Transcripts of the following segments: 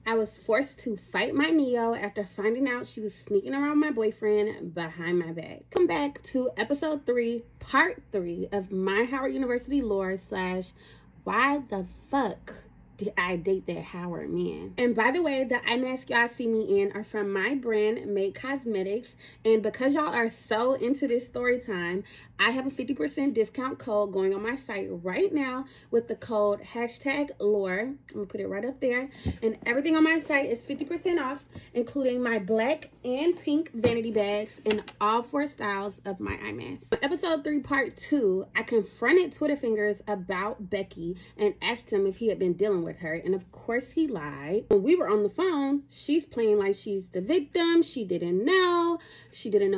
I was forced to fight my Neo after finding out she was sneaking around my boyfriend behind my back. Come back to episode 3, part 3 of my Howard University lore / why the fuck did I date that Howard man? And by the way, the eye mask y'all see me in are from my brand, Make Cosmetics. And because y'all are so into this story time, I have a 50% discount code going on my site right now with the code #lore. I'm gonna put it right up there. And everything on my site is 50% off, including my black and pink vanity bags in all 4 styles of my eye mask. For episode 3, part 2, I confronted Twitter Fingers about Becky and asked him if he had been dealing with her, and of course he lied. When we were on the phone, she's playing like she's the victim. She didn't know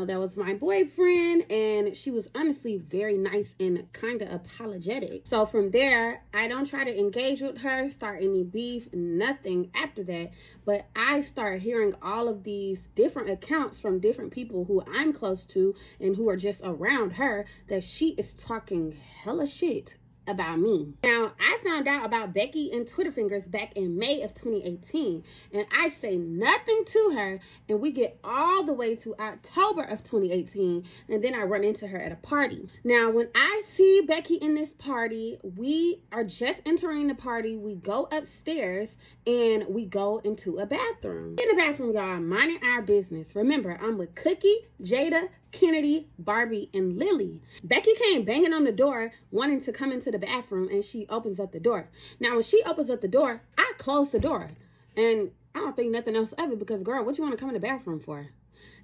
that was my boyfriend, and she was honestly very nice and kind of apologetic. So from there, I don't try to engage with her, start any beef, nothing after that. But I start hearing all of these different accounts from different people who I'm close to and who are just around her that she is talking hella shit about me. Now, I found out about Becky and Twitter Fingers back in May of 2018, and I say nothing to her, and we get all the way to October of 2018, and then I run into her at a party. Now, when I see Becky in this party, we are just entering the party. We go upstairs and we go into a bathroom. In the bathroom, y'all, minding our business. Remember, I'm with Cookie, Jada, Kennedy, Barbie, and Lily. Becky came banging on the door wanting to come into the bathroom, and she opens up the door. Now, when she opens up the door, I close the door, and I don't think nothing else of it because, girl, what you want to come in the bathroom for?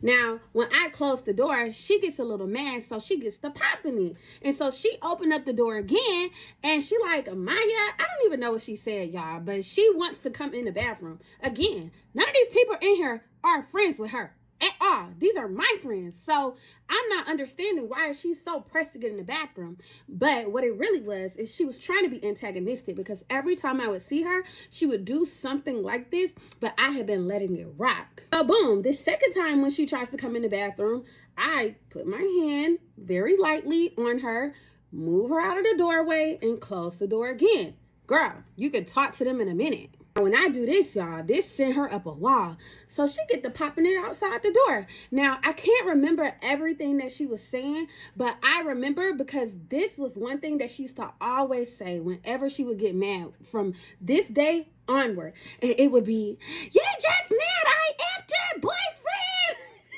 Now, when I close the door, she gets a little mad, so she gets to popping it. And so she opened up the door again, and she like, Maya, I don't even know what she said, y'all, but she wants to come in the bathroom. Again, none of these people in here are friends with her at all. These are my friends. So I'm not understanding why she's so pressed to get in the bathroom. But what it really was is she was trying to be antagonistic, because every time I would see her, she would do something like this, but I had been letting it rock. So boom, the second time when she tries to come in the bathroom, I put my hand very lightly on her, move her out of the doorway, and close the door again. Girl, you can talk to them in a minute. When I do this, y'all, this sent her up a wall. So she get to popping it outside the door. Now, I can't remember everything that she was saying, but I remember because this was one thing that she used to always say whenever she would get mad from this day onward. And it would be, "You just mad I effed your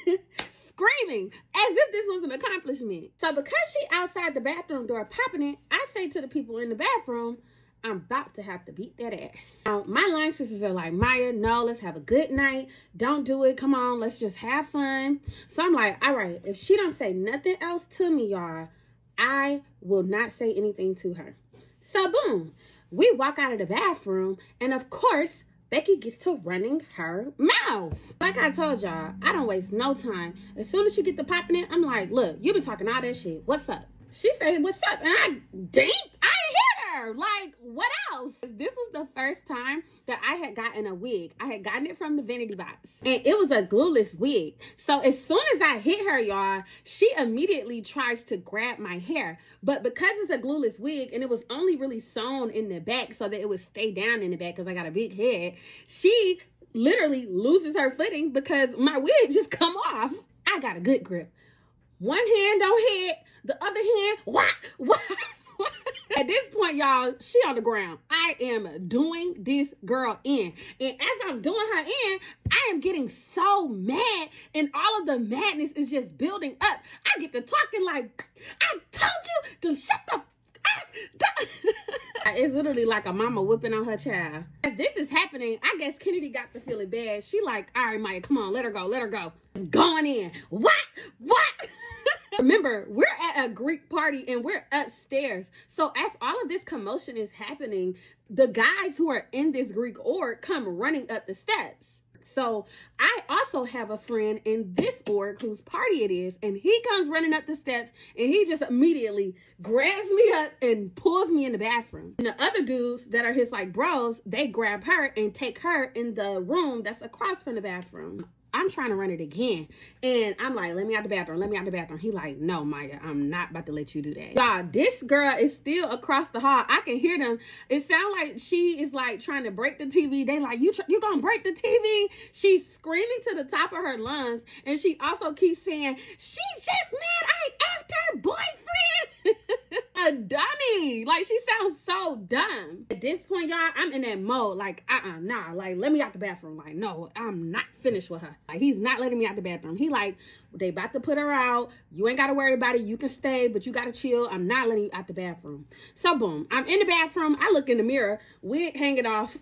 boyfriend!" Screaming as if this was an accomplishment. So because she outside the bathroom door popping it, I say to the people in the bathroom, I'm about to have to beat that ass. Now, my line sisters are like, Maya, no, let's have a good night. Don't do it. Come on, let's just have fun. So I'm like, all right, if she don't say nothing else to me, y'all, I will not say anything to her. So boom, we walk out of the bathroom, and of course, Becky gets to running her mouth. Like I told y'all, I don't waste no time. As soon as she get to popping it, I'm like, look, you been talking all that shit. What's up? She said, what's up? And I hit her. Like, what else? This was the first time that I had gotten a wig. I had gotten it from the vanity box, and it was a glueless wig. So as soon as I hit her, y'all, she immediately tries to grab my hair. But because it's a glueless wig and it was only really sewn in the back so that it would stay down in the back because I got a big head, she literally loses her footing because my wig just come off. I got a good grip. One hand don't hit, the other hand, what? At this point, y'all, she on the ground. I am doing this girl in. And as I'm doing her in, I am getting so mad, and all of the madness is just building up. I get to talking like, I told you to shut the up. It's literally like a mama whipping on her child. As this is happening, I guess Kennedy got to feeling bad. She like, all right, Maya, come on, let her go. It's going in. What? Remember, we're at a Greek party and we're upstairs. So as all of this commotion is happening, the guys who are in this Greek org come running up the steps. So I also have a friend in this org whose party it is, and he comes running up the steps, and he just immediately grabs me up and pulls me in the bathroom. And the other dudes that are his like bros, they grab her and take her in the room that's across from the bathroom. I'm trying to run it again. And I'm like, let me out the bathroom. Let me out the bathroom. He like, no, Maya, I'm not about to let you do that. Y'all, this girl is still across the hall. I can hear them. It sounds like she is like trying to break the TV. They like, you gonna break the TV? She's screaming to the top of her lungs. And she also keeps saying, she's just mad I effed her boyfriend. A dummy. Like, she sounds so dumb. At this point, y'all, I'm in that mode. Like, nah. Like, let me out the bathroom. Like, no, I'm not finished with her. Like, he's not letting me out the bathroom. He like, they about to put her out. You ain't got to worry about it. You can stay, but you got to chill. I'm not letting you out the bathroom. So, boom. I'm in the bathroom. I look in the mirror. Wig hanging off.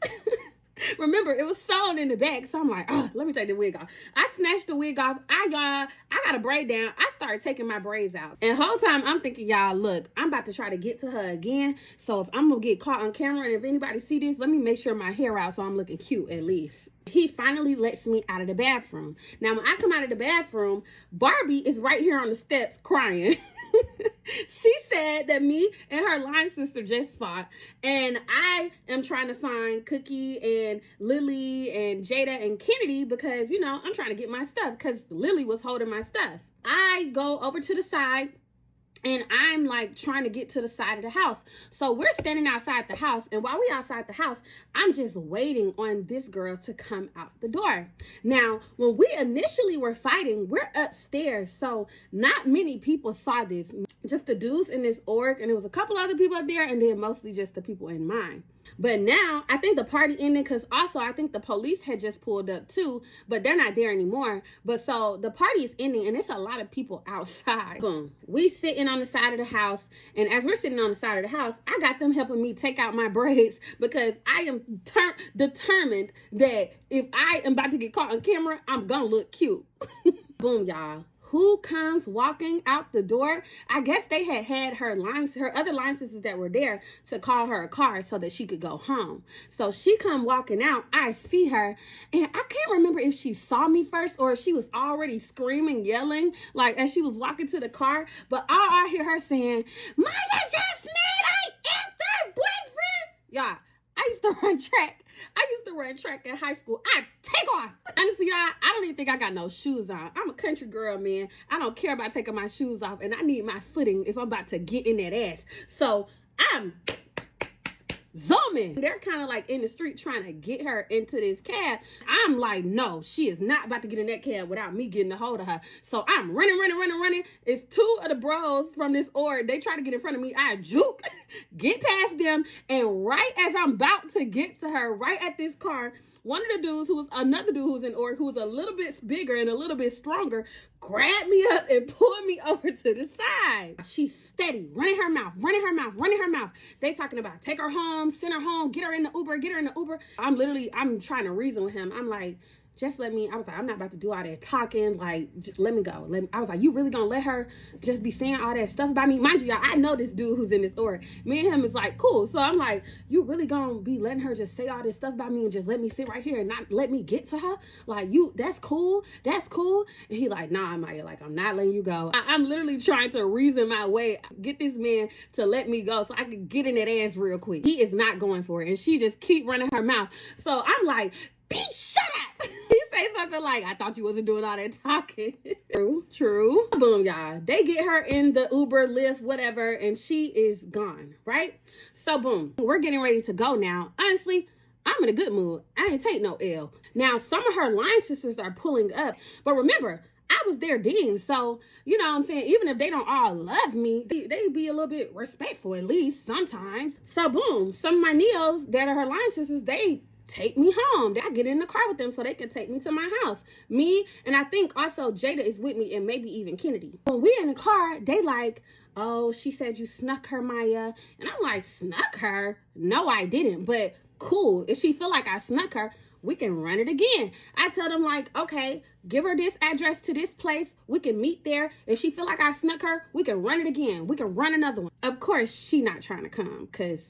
Remember, it was sewn in the back, so I'm like, oh, let me take the wig off. I snatched the wig off. I got a braid down. I started taking my braids out. And the whole time, I'm thinking, y'all, look, I'm about to try to get to her again. So if I'm going to get caught on camera, and if anybody see this, let me make sure my hair out so I'm looking cute at least. He finally lets me out of the bathroom. Now, when I come out of the bathroom, Barbie is right here on the steps crying. She said that me and her line sister just fought, and I am trying to find Cookie and Lily and Jada and Kennedy because, you know, I'm trying to get my stuff because Lily was holding my stuff. I go over to the side, and I'm like trying to get to the side of the house. So we're standing outside the house. And while we outside the house, I'm just waiting on this girl to come out the door. Now, when we initially were fighting, we're upstairs. So not many people saw this. Just the dudes in this org. And there was a couple other people up there. And then mostly just the people in mine. But now, I think the party ended because also I think the police had just pulled up too, but they're not there anymore. But so the party is ending and it's a lot of people outside. Boom. We sitting on the side of the house, and as we're sitting on the side of the house, I got them helping me take out my braids because I am determined that if I am about to get caught on camera, I'm gonna look cute. Boom, y'all. Who comes walking out the door? I guess they had her other line sisters that were there to call her a car so that she could go home. So she come walking out. I see her, and I can't remember if she saw me first or if she was already screaming, yelling, like as she was walking to the car. But all I hear her saying, Maya just mad I effed her boyfriend. Y'all, I used to run track. In high school. I take off. Honestly, y'all, I don't even think I got no shoes on. I'm a country girl, man. I don't care about taking my shoes off, and I need my footing if I'm about to get in that ass. So I'm zooming. They're kind of like in the street trying to get her into this cab. I'm like, no, she is not about to get in that cab without me getting a hold of her. So I'm running. It's two of the bros from this org. They try to get in front of me. I juke, get past them, and right as I'm about to get to her, right at this car, one of the dudes another dude who's in org, who was a little bit bigger and a little bit stronger, grabbed me up and pulled me over to the side. She's steady, running her mouth. They talking about take her home, send her home, get her in the Uber. I'm trying to reason with him. I'm like, just let me, I was like, I'm not about to do all that talking. Like, let me go. I was like, you really gonna let her just be saying all that stuff about me? Mind you, y'all, I know this dude who's in this org. Me and him is like, cool. So I'm like, you really gonna be letting her just say all this stuff about me and just let me sit right here and not let me get to her? Like, that's cool. And he like, nah, Maya, like, I'm not letting you go. I'm literally trying to reason my way, get this man to let me go so I can get in that ass real quick. He is not going for it. And she just keep running her mouth. So I'm like, bitch, shut up. He say something like, I thought you wasn't doing all that talking. True. Boom, y'all. They get her in the Uber, Lyft, whatever, and she is gone, right? So boom, we're getting ready to go now. Honestly, I'm in a good mood. I ain't take no L. Now, some of her line sisters are pulling up, but remember, I was their dean, so, you know what I'm saying, even if they don't all love me, they be a little bit respectful, at least sometimes. So boom, some of my neos that are her line sisters, they take me home. I get in the car with them so they can take me to my house. Me, and I think also Jada is with me, and maybe even Kennedy. When we in the car, they like, oh, she said you snuck her, Maya. And I'm like, snuck her? No, I didn't. But cool. If she feel like I snuck her, we can run it again. I tell them like, okay, give her this address to this place. We can meet there. If she feel like I snuck her, we can run it again. We can run another one. Of course, she not trying to come because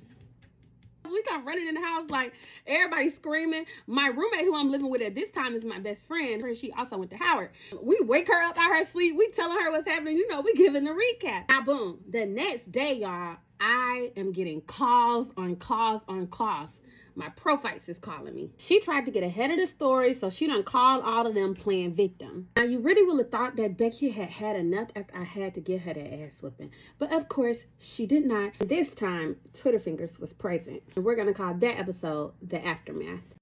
we come running in the house like everybody screaming. My roommate who I'm living with at this time is my best friend. She also went to Howard. We wake her up out her sleep. We telling her what's happening. You know, we giving the recap. Now, boom. The next day, y'all, I am getting calls on calls on calls. My prophytes is calling me. She tried to get ahead of the story, so she done called all of them playing victim. Now, you really would have thought that Becky had had enough after I had to give her that ass whooping. But of course, she did not. This time, Twitter fingers was present. And we're going to call that episode The Aftermath.